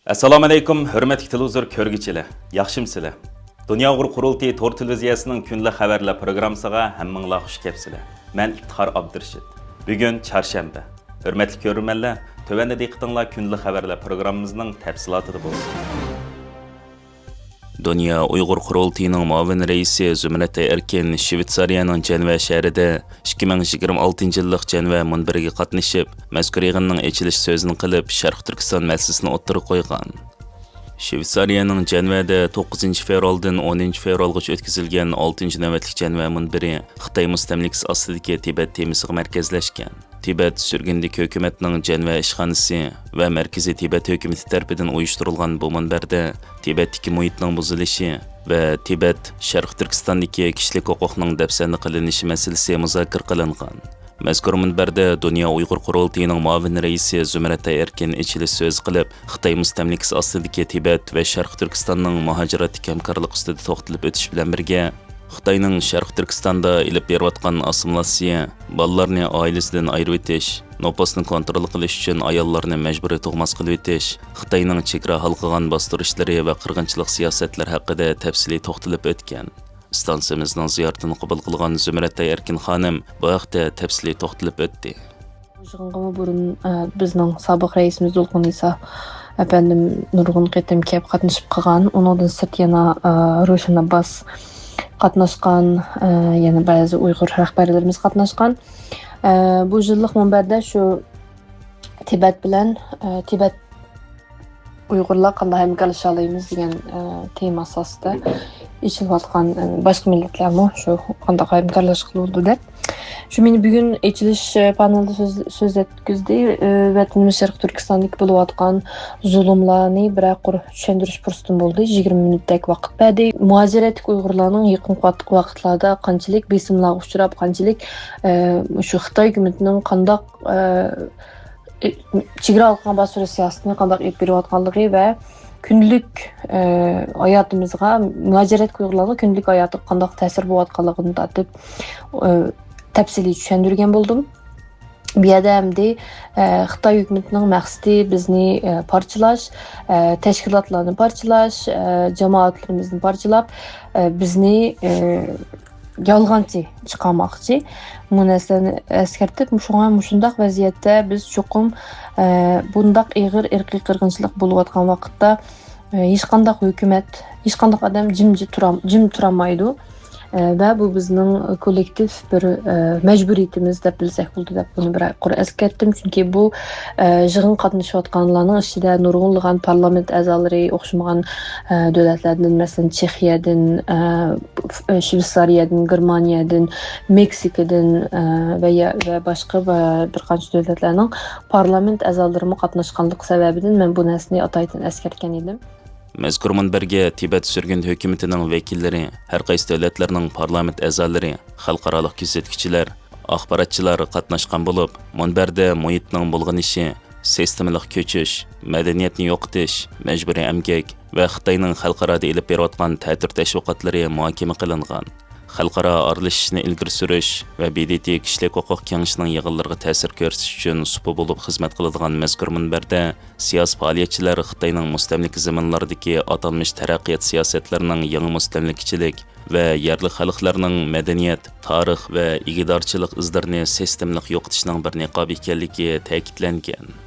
Assalomu alaykum, hurmatli televizor ko'rguvchilar. Yaxshimsizlar? Dunyo qurultiyi to'r televiziyasining kunlik xabarlar programmasiga hammanglar xush kelibsizlar. Men İftixar Abdurshid. Bugun chorshanba. Hurmatli ko'ruvchilar, tövəndə diqqətinizlər kunlik xabarlar programmamızın təfsilatı bo'lsin. Dünya Uyghur Qurultayının muavin reisi Zümrət Erkin Shvetsariyaning Janva shahrida 2026 yillik Janva munbiriga qatnashib, mazkur yig'inning ochilish so'zini qilib, Sharq Turkiston masalasini o'ttirib qo'ygan. Shvetsariyaning Janvada 9 fevraldan 10 fevralgacha o'tkazilgan 6 navbatlik Janva munbiri Xitoy mustamlikasi ostidagi Tibet temasiga markazlashgan. Tibet sürgündeki hükümetinin Janva ishxonasi va Markaziy Tibet hükümeti tarafidan uyushtirilgan bu munbarda Tibetdagi muhitning buzilishi va Tibet Sharq Turkistondagi kishilik huquqning dafsanda qilinishi masalasi muzokara qilingan. Mazkur munbarda Dunyo Uyg'ur Qurultayining muavin raisi Zümrət Erkin ichilish so'z qilib, Xitoy mustamlikasi ostidagi Tibet va Sharq Turkistonning muhojiratdagi hamkorlik ustida to'xtalib o'tish bilan birga Xitoyning Sharq Turkistonda ilib berayotgan assimilyatsiya, bolalarni oilasidan ayirib o'tish, nopasni kontrol qilish uchun ayollarni majburiy tug'mas qilib o'tish, Xitoyning chegara halqagan bostirishlari va qirg'inchilik siyosatlari haqida tafsiliy to'xtalib o'tgan. Stansimizning ziyoratini qabul qilgan Zümrət Erkin xonim bu haqda tafsiliy to'xtalib o'tdi. Yig'inga burun bizning sobiq raisimiz Zulqin Isa efendim nurg'un qitim kelib qatnashib qolgan. Undan sirt yana Ro'shan Abbas qatnashgan, yana ba'zi Uyg'ur rahbarlarimiz qatnashgan. Bu yillik munbarda shu Tibet bilan Tibet Uyg'urlar qanday hamkorlasha olamiz degan tema asosida ichilayotgan boshqa millatlarmi shu qanday hamkorlash qiladi deb. Shu meni bugun ochilish panelida so'z etkizdi. Vatanimiz Sharq Turkistondagi bo'layotgan zulmlarni biroq tushuntirish fursatim bo'ldi. 20 minutlik vaqt berdi. Muajiratlik Uyg'urlarning yaqin vaqtlarda qanchalik besimlarga uchrab, qanchalik shu Xitoy hukumatining qanday chegara olgan bosirish siyosatini qanday olib berayotganligi va kunlik hayotimizga muajiratlik Uyg'urlarning kunlik hayotiga qanday ta'sir bo'layotganligini tatib tafsiliy tushuntirgan bo'ldim. Bu yerda hamda Xitoy hukumatining maqsadi bizni parchalash, tashkilotlarni parchalash, jamoatlarimizni parchalab, bizni yolg'onchi chiqarmoqchi. Bu narsani eskartib, shundoq vaziyatda biz cho'qim bundaq ig'ir irqiy qirg'inchilik bo'layotgan vaqtda hech qanday hukumat, hech qanday odam jim turolmaydi. Va bu bizning kollektiv bir majburiyatimiz deb bilsak bo'ldi deb buni bir eskartdim. Chunki bu yig'in qatnashayotganlarning ichida nurg'unlagan parlament a'zolari o'xshamagan davlatlardan, masalan Chexiyadan, Shvetsariyadan, Germaniyadan, Meksikadan va boshqa bir qancha davlatlarning parlament a'zolari qatnashganligi sababidan men bu narsani ataydan eskartgan edim. Mazkur munbarga Tibet sürgün hökumetining vakillari, har qaysi davlatlarning parlament a'zolari, xalqaro kuzatuvchilar, axborotchilar qatnashgan bo'lib, munbarda muhitning bulg'anishi, sistemalik ko'chish, madaniyatni yo'qotish, majburiy emgak va Xitoyning xalqaroda elib berayotgan ta'tir tashviqotlari muhokama qilingan. Xalqaro aralashishni ilgari surish va BDT kishilik huquq kengashining yig'inlariga ta'sir ko'rsatish uchun supa bo'lib xizmat qiladigan mazkur munbarda siyosiy faoliyatchilar Xitoyning mustamlika zamonlaridagi atalmish taraqqiyot siyosatlarining yangi mustamlikachilik va yerli xalqlarning madaniyat, tarix va igidorchilik izlarini sistemlik yo'qotishning bir niqobi ekanligi ta'kidlangan.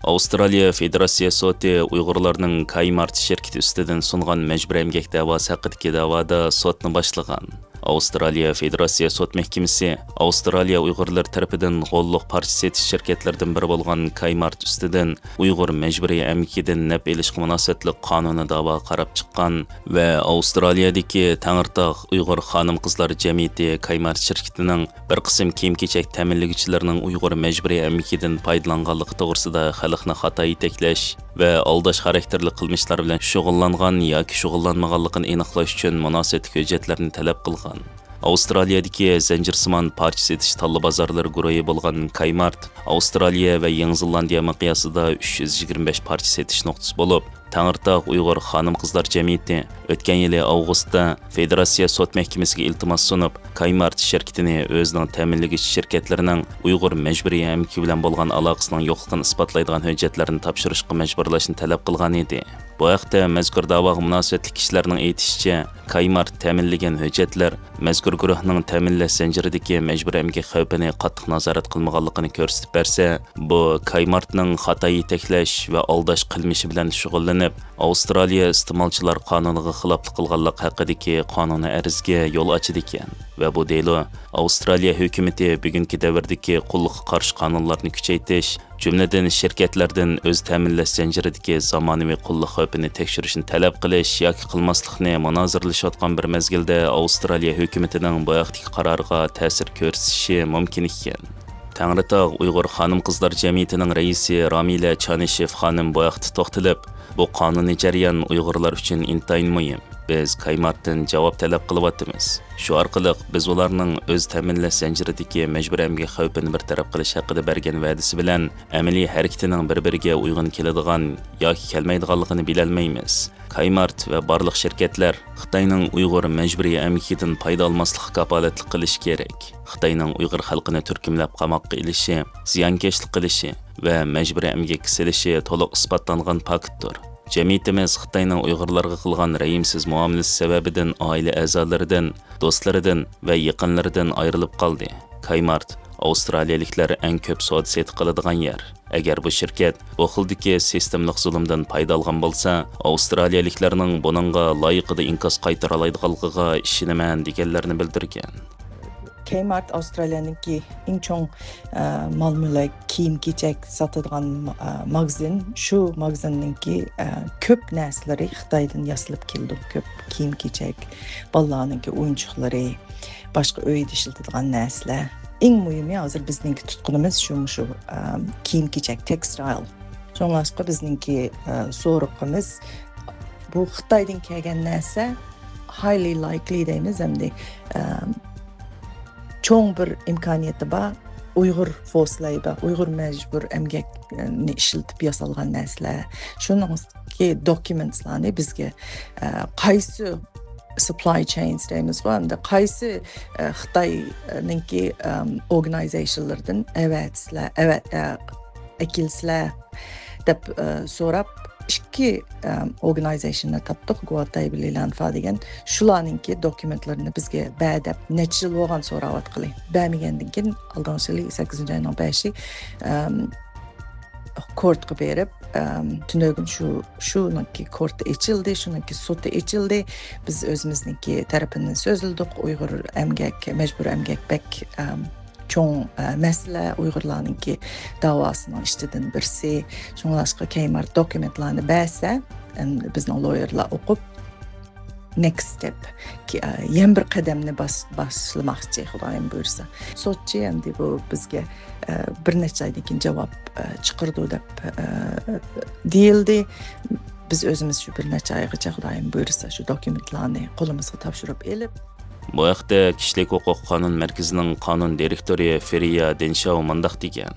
Avstraliya Federatsiya soti Uyg'urlarning Kmart shirkati ustidan sungan majburiy emgak da'vosi haqidagi da'voda sotni boshlagan. Avstraliya Federatsiya sot mahkamasi Avstraliya Uyg'urlar tarafidan g'olliq parcha setish shirkatlaridan biri bo'lgan Kmart ustidan Uyg'ur majburiy emgakidan naf elishga munosabatli qonuni da'vo qarab chiqqan va Avstraliyadagi Tangirtog' Uyg'ur xonim-qizlar jamiyati Kmart shirkatining bir qism kiyim-kechak ta'minlaguvchilarining Uyg'ur majburiy emgakidan foydalanganligi to'g'risida xalqni xato yetaklash va aldash xarakterli qilmishlar bilan shug'ullangan yoki shug'ullanmaganligini aniqlash uchun munosib hujjatlarni talab qilgan. Avstraliyadagi zanjirsimon parcha setish talla bozorlari guruhi bo'lgan Kmart, Avstraliya va Yangi Zelandiya miqyosida 325 parcha setish nuqtasi bo'lib, Tangirtaq Uyg'ur xonim-qizlar jamiyati o'tgan yili avgustda Federatsiya sud mahkamasiga iltimos sunib, Kaymart shirkatini o'zining ta'minlagich shirkatlarining Uyg'ur majburiy amki bilan bo'lgan aloqasining yo'qligini isbotlaydigan hujjatlarni topshirishga majburlashni talab qilgan edi. Bu haqda mazkur da'voga munosabatli kishilarning aytishicha, Kaymart ta'minlagan hujjatlar mazkur guruhning ta'minlash zanjiridagi majburiy amgak xavfini qattiq nazorat qilmaganligini ko'rsatib bersa, bu Kaymartning xato yetaklash va aldash qilmishi bilan shug'ullanib, Avstraliya iste'molchilar qonuniga xiloflik qilganlik haqidagi qonuniy arzga yo'l ochadi ekan. Va bu delo Avstraliya hukumati bugungi davrdagi qulluqqa qarshi qonunlarni kuchaytirish, jumladan shirkatlardan o'z ta'minlash zanjiridagi zamonaviy qulluq xavfini tekshirishni talab qilish yoki qilmaslikni munoziralashayotgan bir mezgilda Avstraliya hukumatining bu haqdagi qaroriga ta'sir ko'rsatishi mumkin ekan. Tangirtaq Uyg'ur xonim-qizlar jamiyatining raisi Ramila Chanishev xonim bu haqda to'xtalib, bu qonuniy jarayon Uyg'urlar uchun intayin muhim. Biz Kaymartdan javob talab qilyapmiz. Shu orqali biz ularning o'z ta'minlash zanjiridagi majburiy amgak xavfini bartaraf qilish haqida bergan va'dasi bilan amaliy harakatining bir-biriga uyg'un keladigan yoki kelmaydiganligini bilolmaymiz. Kaymart va barliq shirkatlar Xitoyning Uyg'ur majburiy amkidan foyda olmaslikka kafolatlik qilish kerak. Xitoyning Uyg'ur xalqini turkumlab qamoqqa ilishi, ziyonkashlik qilishi va majburiy amgakka silishi to'liq isbotlangan faktdir. Jamiyatimiz Xitoyning Uyg'urlarga qilgan rayimsiz muomalasi sababidan oila a'zolaridan, do'stlaridan va yaqinlaridan ayrilib qoldi. Kaymart Avstraliyaliklar eng ko'p savdo qiladigan yer. Agar bu shirkat bu xildagi sistemlik zulmdan foyda olgan bo'lsa, Avstraliyaliklarning buningga loyiqida inkos qaytara oladiganligiga ishonaman deganlarni bildirgan. Kmart Avstraliyanınki eng chong mal-mulk kiyim-kechak sotadigan magazin. Shu magazinninki ko'p narsalari Xitoydan yasalib keldi. Ko'p kiyim-kechak, bolalarninki o'yinchoqlari, boshqa uyda ishlatadigan narsalar. Eng muhimi hozir bizninki tutqunimiz shu kiyim-kechak, textile. So'nglashqa bizninki so'roqimiz bu Xitoydan kelgan narsa highly likely deymiz, hamda çoğun bir imkaniyeti var. Uyghur forslayı var. Uyghur mecbur emgekni işiltip yasalgan narsalar. Şuningki dokumentlarni bizga qaysi supply chains deymiz var, hamda qaysi Xitoyninki organizationlardan ekilsizlar deb so'rab ikki organizasyonni topdik, Guatay bilan degan. Shularninki dokumentlarini bizga ba'dab necha yil bo'lgan so'rayotqili. Bermagandan keyin aldonchilik 8-oyning 5-i kortga berib, tunog'un shuniki korti ochildi, shuniki sudi ochildi. Biz o'zimizniki tarafini so'zildik. Uyg'ur emgak, majbur emgak bek çoğun mesele Uygurlarınki davasının iştidən birisi. Şunlaşqa Kaymart dokumentlarını bərsə, bizning lawyerlar o'qib, next step yan bir qadamni boshlamoqchi, Xudoyim buyursa. Sotchi endi bu bizga bir necha oydan keyin javob chiqirdi deb deyildi. Biz o'zimiz shu bir necha oygacha Xudoyim buyursa shu dokumentlarni qo'limizga topshirib elib. Bu haqda Kishilik huquq qonun markazining qonun direktori Feriya Denshaw mundaq degan.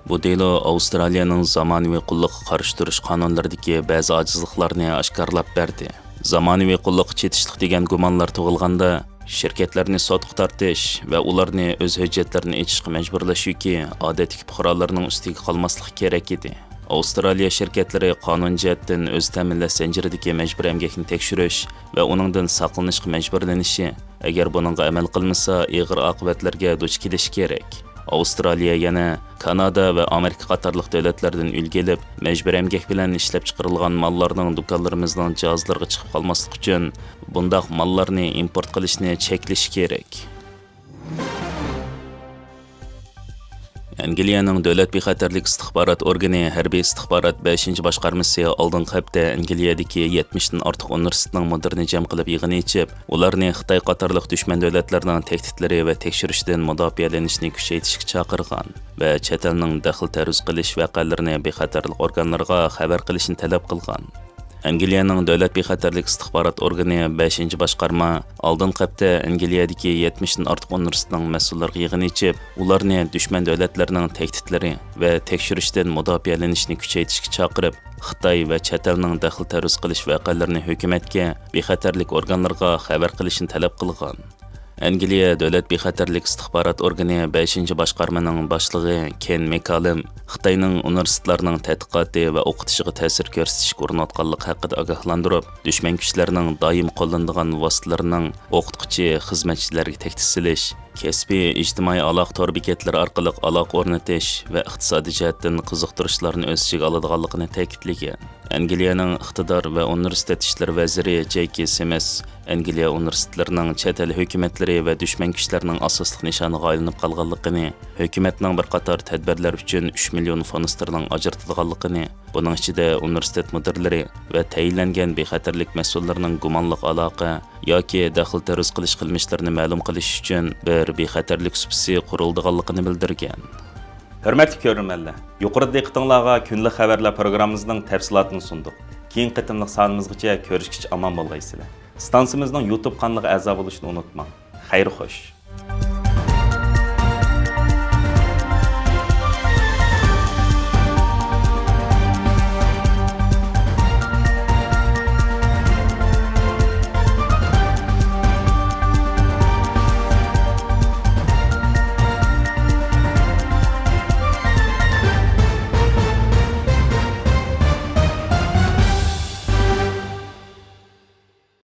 Bu delo Avstraliyaning zamonaviy qulluqqa qarshi turish qonunlaridagi ba'zi ojizliklarni oshkorlab berdi. Zamonaviy qulluqqa chetishlik degan gumonlar tug'ilganda, shirkatlarni sotqa tortish va ularni o'z hujjatlarini ochishga majburlash yoki odatdagi fuqarolarning ustiga qolmaslik kerak edi. Avstraliya shirkatlari qonun jihatdan o'z ta'minlash zanjiridagi majburiy emgakni tekshirish va uningdan saqlanishga majburlanishi, agar buningga amal qilmasa, og'ir oqibatlarga duch kelish kerak. Avstraliya yana Kanada va Amerika qatorliq davlatlardan ulgilib, majburiy emgak bilan ishlab chiqarilgan mallarning do'konlarimizning jihozlariga chiqib qolmaslik uchun bundaq mallarni import qilishni cheklash kerak. Angliyaning davlat bexatarlik istixborot organi harbiy istixborot 5-boshqarmasi oldingi hafta Angliyadagi 70 dan ortiq universitetning mudirini jam qilib yig'in ichib, ularni Xitoy qatorliq dushman davlatlarning tahdidlari va tekshirishdan mudofaalanishni kuchaytirishga chaqirgan va chet elning daxl taruz qilish voqealarini bexatarlik organlariga xabar qilishni talab qilgan. Angliyaning davlat bexatarlik istixborot organi 5 boshqarma oldingi hafta Angliyadagi 70 dan ortiq universitetning mas'ullariga yig'in ichib, ularni dushman davlatlarning tahdidlari va tekshirishdan mudofaalanishni kuchaytirishga chaqirib, Xitoy va chet elning daxl taruz qilish voqealarini hukumatga, bexatarlik organlariga xabar qilishni talab qilgan. Angliya davlat bexatarlik istixborot organi 5 boshqarmaning boshlig'i Ken McCallum Xitoyning universitetlarining tadqiqoti va o'qitishiga ta'sir ko'rsatishga urinayotganligi haqida ogohlantirib, dushman kuchlarning doim qo'llanadigan vositalarining o'qituvchi xizmatchilarga tahdid silish, kasbiy ijtimoiy aloqa tor bekatlari orqali aloqa o'rnatish va iqtisodiy jihatdan qiziqtirishlarni o'z ichiga oladiganligini ta'kidlagan. Angliyaning iqtidor va universitet ishlar vaziri J.K. Simmons Angliya universitetlarining chet el hukumatlari va dushman kuchlarning asosli nishoniga aylanib qolganligini, hukumatning bir qator tadbirlar uchun 3 million fond sterling ajratilganligini, buning ichida universitet mudirlari va tayinlangan bexatarlik mas'ullarining gumonliq aloqa yoki daxl taruz qilish qilmishlarini ma'lum qilish uchun bir bexatarlik subsi qurilganligini bildirgan. Hörmətli görürmənlər, yuqorida diqqətinizə günlük xəbərlər proqramımızın təfsilatını sunduq. Keyin qıtımlıq sanımızgacha ko'rishgacha omon bo'lgaysizlar. Stansiyamızın YouTube kanalına a'zo bo'lishni unutmang. Xayr xo'sh.